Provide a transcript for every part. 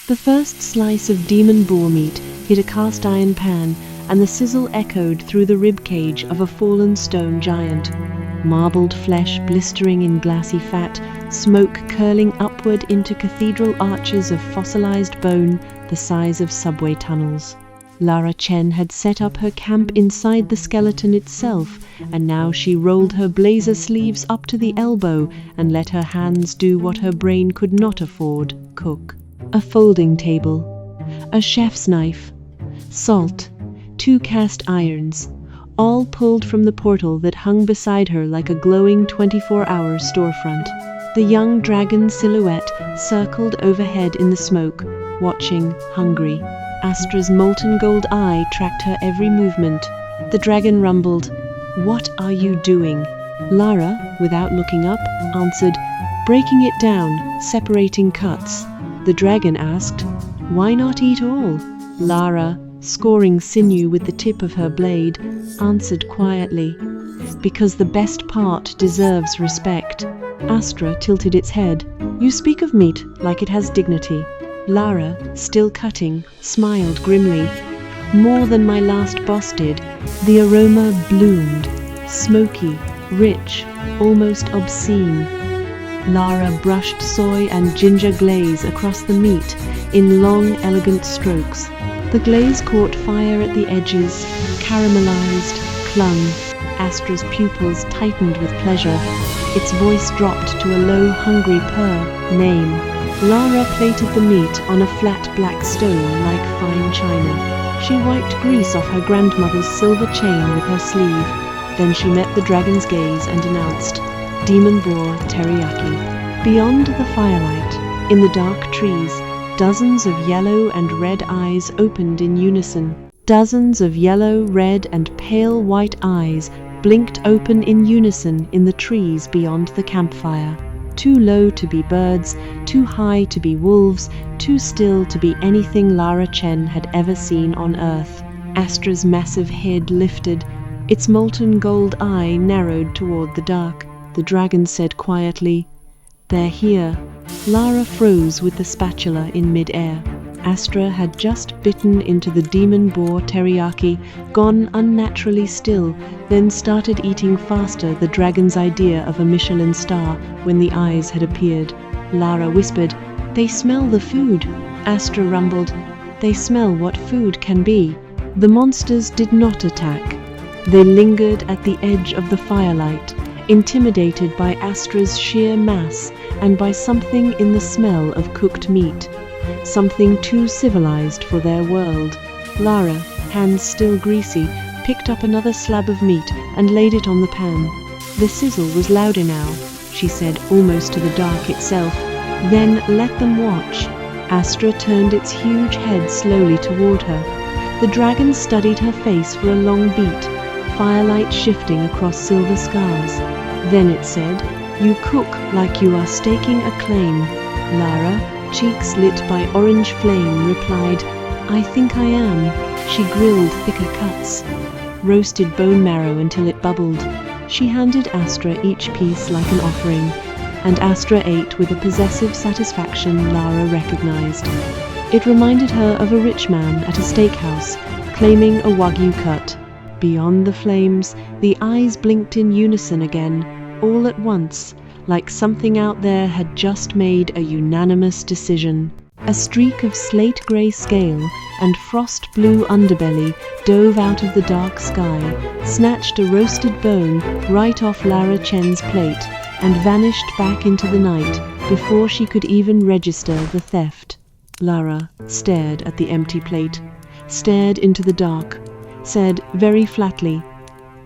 The first slice of demon boar meat hit a cast iron pan, and the sizzle echoed through the rib cage of a fallen stone giant. Marbled flesh blistering in glassy fat, smoke curling upward into cathedral arches of fossilized bone the size of subway tunnels. Lara Chen had set up her camp inside the skeleton itself, and now she rolled her blazer sleeves up to the elbow and let her hands do what her brain could not afford: cook. A folding table, a chef's knife, salt, 2 cast irons, all pulled from the portal that hung beside her like a glowing 24-hour storefront. The young dragon silhouette circled overhead in the smoke, watching, hungry. Astra's molten gold eye tracked her every movement. The dragon rumbled, "What are you doing?" Lara, without looking up, answered, "Breaking it down, separating cuts." The dragon asked, "Why not eat all?" Lara, scoring sinew with the tip of her blade, answered quietly, "Because the best part deserves respect." Astra tilted its head. "You speak of meat like it has dignity." Lara, still cutting, smiled grimly. "More than my last boss did." The aroma bloomed, smoky, rich, almost obscene. Lara brushed soy and ginger glaze across the meat in long, elegant strokes. The glaze caught fire at the edges, caramelized, clung. Astra's pupils tightened with pleasure. Its voice dropped to a low, hungry purr. "Name." Lara plated the meat on a flat black stone like fine china. She wiped grease off her grandmother's silver chain with her sleeve. Then she met the dragon's gaze and announced, "Demon boar teriyaki." Beyond the firelight, in the dark trees, dozens of yellow and red eyes opened in unison. Dozens of yellow, red, and pale white eyes blinked open in unison in the trees beyond the campfire. Too low to be birds, too high to be wolves, too still to be anything Lara Chen had ever seen on Earth. Astra's massive head lifted, its molten gold eye narrowed toward the dark. The dragon said quietly, "They're here." Lara froze with the spatula in mid-air. Astra had just bitten into the demon boar teriyaki, gone unnaturally still, then started eating faster the dragon's idea of a Michelin star when the eyes had appeared. Lara whispered, "They smell the food." Astra rumbled, "They smell what food can be." The monsters did not attack. They lingered at the edge of the firelight, intimidated by Astra's sheer mass and by something in the smell of cooked meat. Something too civilized for their world. Lara, hands still greasy, picked up another slab of meat and laid it on the pan. "The sizzle was louder now," she said, almost to the dark itself. "Then let them watch." Astra turned its huge head slowly toward her. The dragon studied her face for a long beat, firelight shifting across silver scars. Then it said, "You cook like you are staking a claim." Lara, cheeks lit by orange flame, replied, "I think I am." She grilled thicker cuts, roasted bone marrow until it bubbled. She handed Astra each piece like an offering, and Astra ate with a possessive satisfaction Lara recognized. It reminded her of a rich man at a steakhouse, claiming a Wagyu cut. Beyond the flames, the eyes blinked in unison again, all at once, like something out there had just made a unanimous decision. A streak of slate-grey scale and frost-blue underbelly dove out of the dark sky, snatched a roasted bone right off Lara Chen's plate, and vanished back into the night before she could even register the theft. Lara stared at the empty plate, stared into the dark, said very flatly,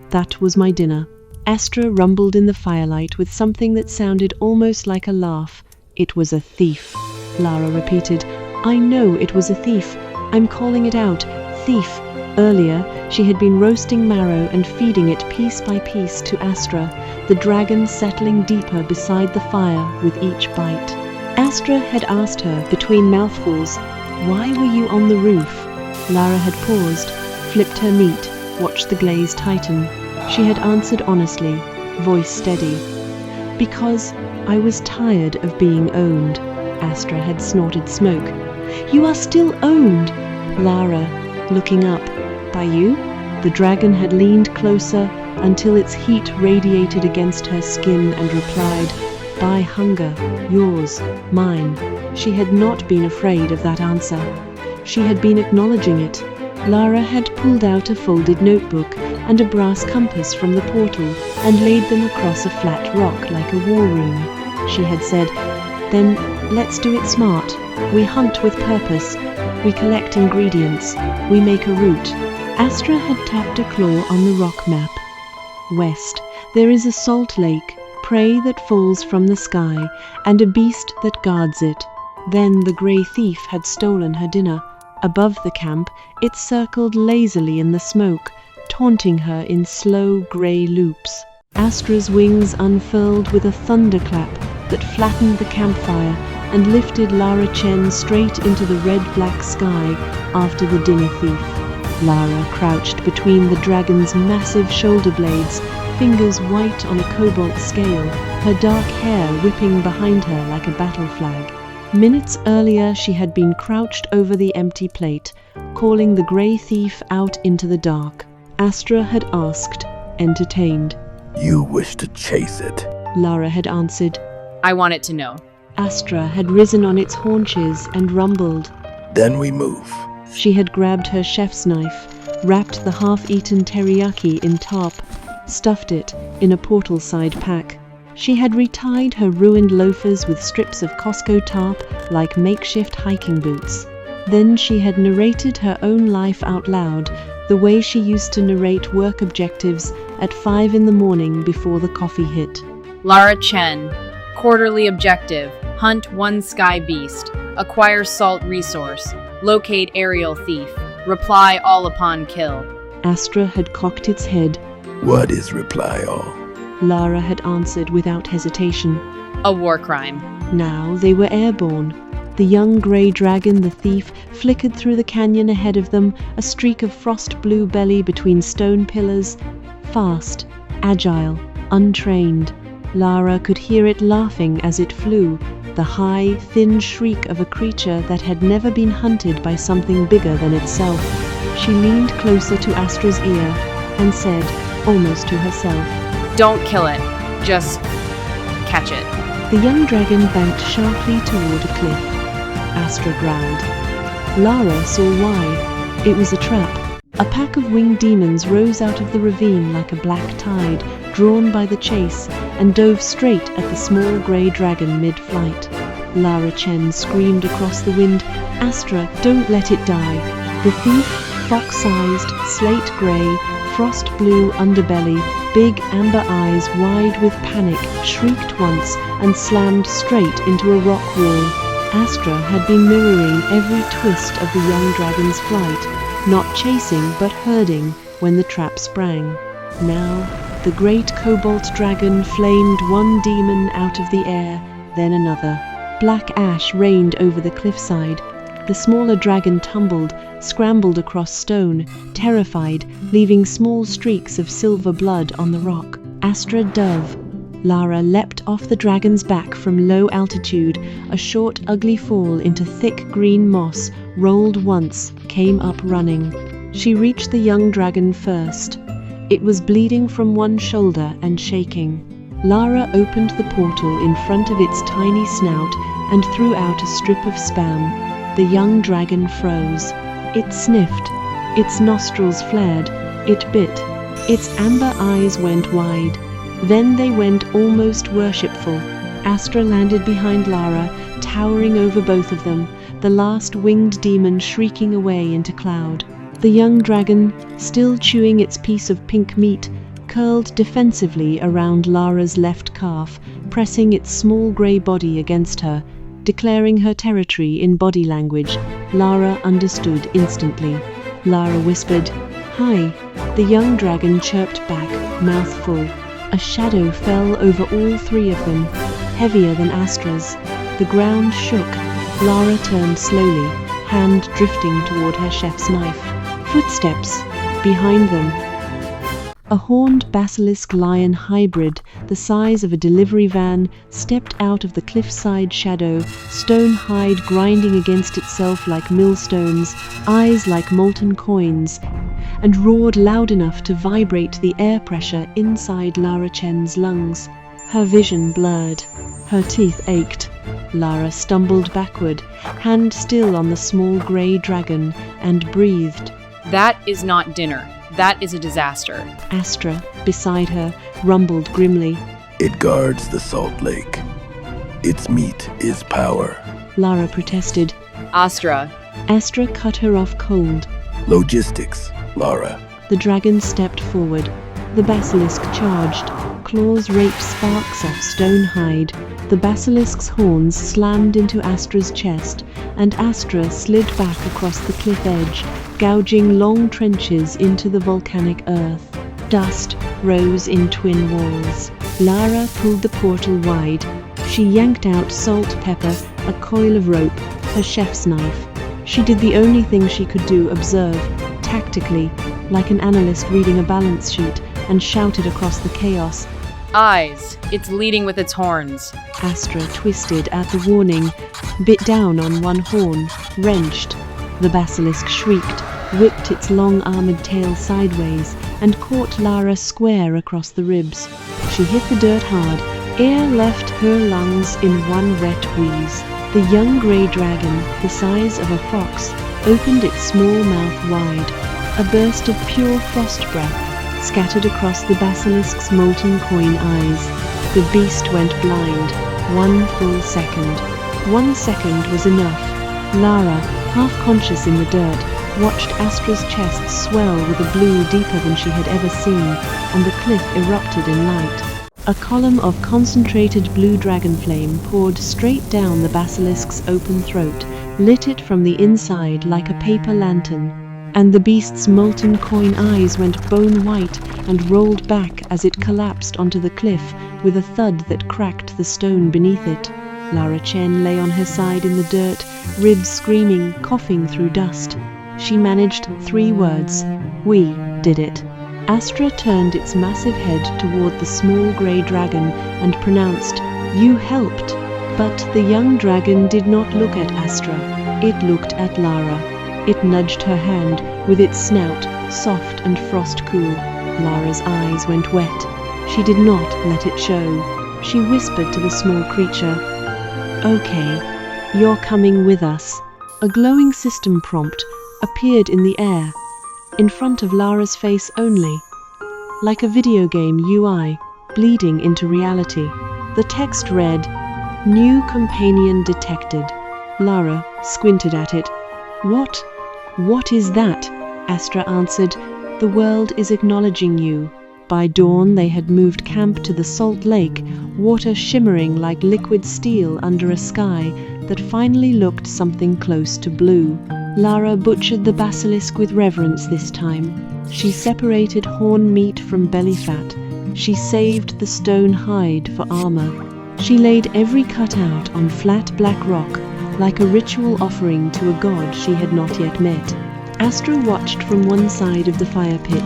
"That was my dinner." Astra rumbled in the firelight with something that sounded almost like a laugh. "It was a thief," Lara repeated. "I know it was a thief. I'm calling it out. Thief." Earlier, she had been roasting marrow and feeding it piece by piece to Astra, the dragon settling deeper beside the fire with each bite. Astra had asked her, between mouthfuls, "Why were you on the roof?" Lara had paused, flipped her meat, watched the glaze tighten. She had answered honestly, voice steady. "Because I was tired of being owned." Astra had snorted smoke. You are still owned. Lara, looking up. By you? The dragon had leaned closer until its heat radiated against her skin and replied, by hunger, yours, mine. She had not been afraid of that answer. She had been acknowledging it. Lara had pulled out a folded notebook and a brass compass from the portal and laid them across a flat rock like a war rune. She had said, then let's do it smart. We hunt with purpose. We collect ingredients. We make a route. Astra had tapped a claw on the rock map. West, there is a salt lake, prey that falls from the sky, and a beast that guards it. Then the grey thief had stolen her dinner. Above the camp, it circled lazily in the smoke, taunting her in slow grey loops. Astra's wings unfurled with a thunderclap that flattened the campfire and lifted Lara Chen straight into the red-black sky after the dinner thief. Lara crouched between the dragon's massive shoulder blades, fingers white on a cobalt scale, her dark hair whipping behind her like a battle flag. Minutes earlier she had been crouched over the empty plate, calling the grey thief out into the dark. Astra had asked, entertained. You wish to chase it? Lara had answered. I want it to know. Astra had risen on its haunches and rumbled. Then we move. She had grabbed her chef's knife, wrapped the half-eaten teriyaki in tarp, stuffed it in a portal-side pack. She had retied her ruined loafers with strips of Costco tarp like makeshift hiking boots. Then she had narrated her own life out loud, the way she used to narrate work objectives at 5 in the morning before the coffee hit. Lara Chen. Quarterly objective. Hunt one sky beast. Acquire salt resource. Locate aerial thief. Reply all upon kill. Astra had cocked its head. What is reply all? Lara had answered without hesitation. A war crime. Now they were airborne. The young grey dragon, the thief, flickered through the canyon ahead of them, a streak of frost-blue belly between stone pillars. Fast, agile, untrained. Lara could hear it laughing as it flew, the high, thin shriek of a creature that had never been hunted by something bigger than itself. She leaned closer to Astra's ear and said, almost to herself, Don't kill it. Just catch it. The young dragon banked sharply toward a cliff. Astra growled. Lara saw why. It was a trap. A pack of winged demons rose out of the ravine like a black tide, drawn by the chase, and dove straight at the small grey dragon mid-flight. Lara Chen screamed across the wind, Astra, don't let it die. The thief, fox-sized, slate-grey, frost-blue underbelly, big amber eyes wide with panic, shrieked once and slammed straight into a rock wall. Astra had been mirroring every twist of the young dragon's flight, not chasing but herding when the trap sprang. Now, the great cobalt dragon flamed one demon out of the air, then another. Black ash rained over the cliffside. The smaller dragon tumbled, scrambled across stone, terrified, leaving small streaks of silver blood on the rock. Astra dove. Lara leapt off the dragon's back from low altitude, a short, ugly fall into thick green moss, rolled once, came up running. She reached the young dragon first. It was bleeding from one shoulder and shaking. Lara opened the portal in front of its tiny snout and threw out a strip of spam. The young dragon froze. It sniffed. Its nostrils flared. It bit. Its amber eyes went wide. Then they went almost worshipful. Astra landed behind Lara, towering over both of them, the last winged demon shrieking away into cloud. The young dragon, still chewing its piece of pink meat, curled defensively around Lara's left calf, pressing its small grey body against her, declaring her territory in body language. Lara understood instantly. Lara whispered, "Hi." The young dragon chirped back, mouth full. A shadow fell over all three of them, heavier than Astra's. The ground shook. Lara turned slowly, hand drifting toward her chef's knife. Footsteps. Behind them. A horned basilisk lion hybrid the size of a delivery van, stepped out of the cliffside shadow, stone hide grinding against itself like millstones, eyes like molten coins, and roared loud enough to vibrate the air pressure inside Lara Chen's lungs. Her vision blurred. Her teeth ached. Lara stumbled backward, hand still on the small grey dragon, and breathed. That is not dinner. That is a disaster. Astra, beside her, rumbled grimly. It guards the salt lake. Its meat is power. Lara protested. Astra. Astra cut her off cold. Logistics, Lara. The dragon stepped forward. The basilisk charged. Claws raped sparks off stone hide. The basilisk's horns slammed into Astra's chest, and Astra slid back across the cliff edge, gouging long trenches into the volcanic earth. Dust rose in twin walls. Lara pulled the portal wide. She yanked out salt, pepper, a coil of rope, her chef's knife. She did the only thing she could do, observe, tactically, like an analyst reading a balance sheet, and shouted across the chaos. Eyes. It's leading with its horns. Astra twisted at the warning, bit down on one horn, wrenched. The basilisk shrieked, whipped its long armored tail sideways, and caught Lara square across the ribs. She hit the dirt hard. Air left her lungs in one wet wheeze. The young grey dragon, the size of a fox, opened its small mouth wide. A burst of pure frost breath scattered across the basilisk's molten coin eyes. The beast went blind. 1 full second. 1 second was enough. Lara, half conscious in the dirt, watched Astra's chest swell with a blue deeper than she had ever seen, and the cliff erupted in light. A column of concentrated blue dragon flame poured straight down the basilisk's open throat, lit it from the inside like a paper lantern, and the beast's molten coin eyes went bone white and rolled back as it collapsed onto the cliff with a thud that cracked the stone beneath it. Lara Chen lay on her side in the dirt, ribs screaming, coughing through dust. She managed 3 words. We did it. Astra turned its massive head toward the small grey dragon and pronounced, "You helped." But the young dragon did not look at Astra. It looked at Lara. It nudged her hand with its snout, soft and frost-cool. Lara's eyes went wet. She did not let it show. She whispered to the small creature, "Okay, you're coming with us." A glowing system prompt appeared in the air, in front of Lara's face only, like a video game UI, bleeding into reality. The text read, "New companion detected." Lara squinted at it. What is that?" Astra answered. "The world is acknowledging you." By dawn they had moved camp to the salt lake, water shimmering like liquid steel under a sky that finally looked something close to blue. Lara butchered the basilisk with reverence this time. She separated horn meat from belly fat. She saved the stone hide for armor. She laid every cutout on flat black rock, like a ritual offering to a god she had not yet met. Astra watched from one side of the fire pit.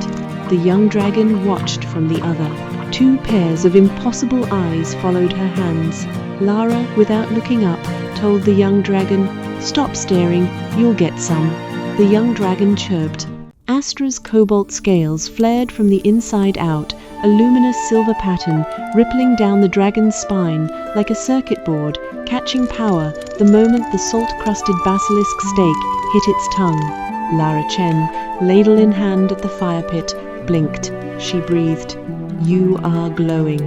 The young dragon watched from the other. 2 pairs of impossible eyes followed her hands. Lara, without looking up, told the young dragon, "Stop staring, you'll get some." The young dragon chirped. Astra's cobalt scales flared from the inside out, a luminous silver pattern rippling down the dragon's spine like a circuit board, catching power the moment the salt-crusted basilisk steak hit its tongue. Lara Chen, ladle in hand at the fire pit, blinked. She breathed. "You are glowing."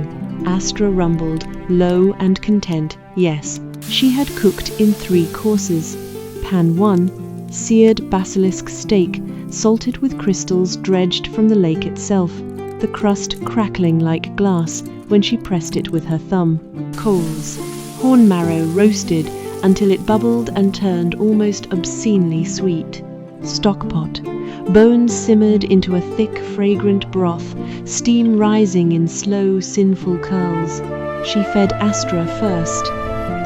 Astra rumbled, low and content. Yes, she had cooked in 3 courses. Pan 1, seared basilisk steak, salted with crystals dredged from the lake itself, the crust crackling like glass when she pressed it with her thumb. Coals, horn marrow roasted until it bubbled and turned almost obscenely sweet. Stockpot, bones simmered into a thick, fragrant broth, steam rising in slow, sinful curls. She fed Astra first.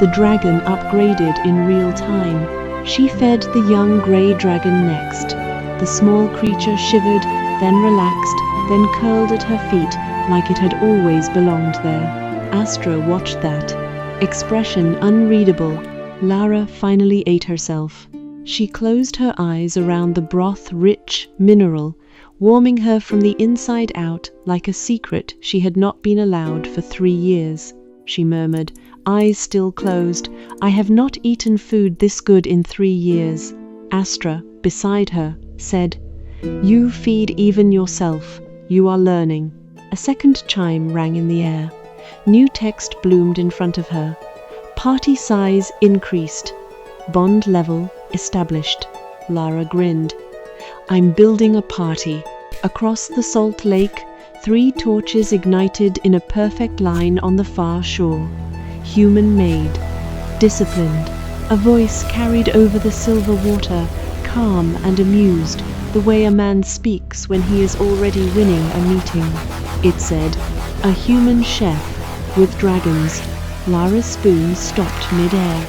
The dragon upgraded in real time. She fed the young grey dragon next. The small creature shivered, then relaxed, then curled at her feet, like it had always belonged there. Astra watched that. Expression unreadable. Lara finally ate herself. She closed her eyes around the broth-rich mineral, warming her from the inside out like a secret she had not been allowed for 3 years. She murmured, eyes still closed, "I have not eaten food this good in 3 years." Astra, beside her, said, "You feed even yourself. You are learning." A second chime rang in the air. New text bloomed in front of her. Party size increased. Bond level established. Lara grinned. "I'm building a party." Across the salt lake, 3 torches ignited in a perfect line on the far shore. Human-made, disciplined. A voice carried over the silver water, calm and amused, the way a man speaks when he is already winning a meeting. It said, "A human chef with dragons." Lara's spoon stopped mid-air.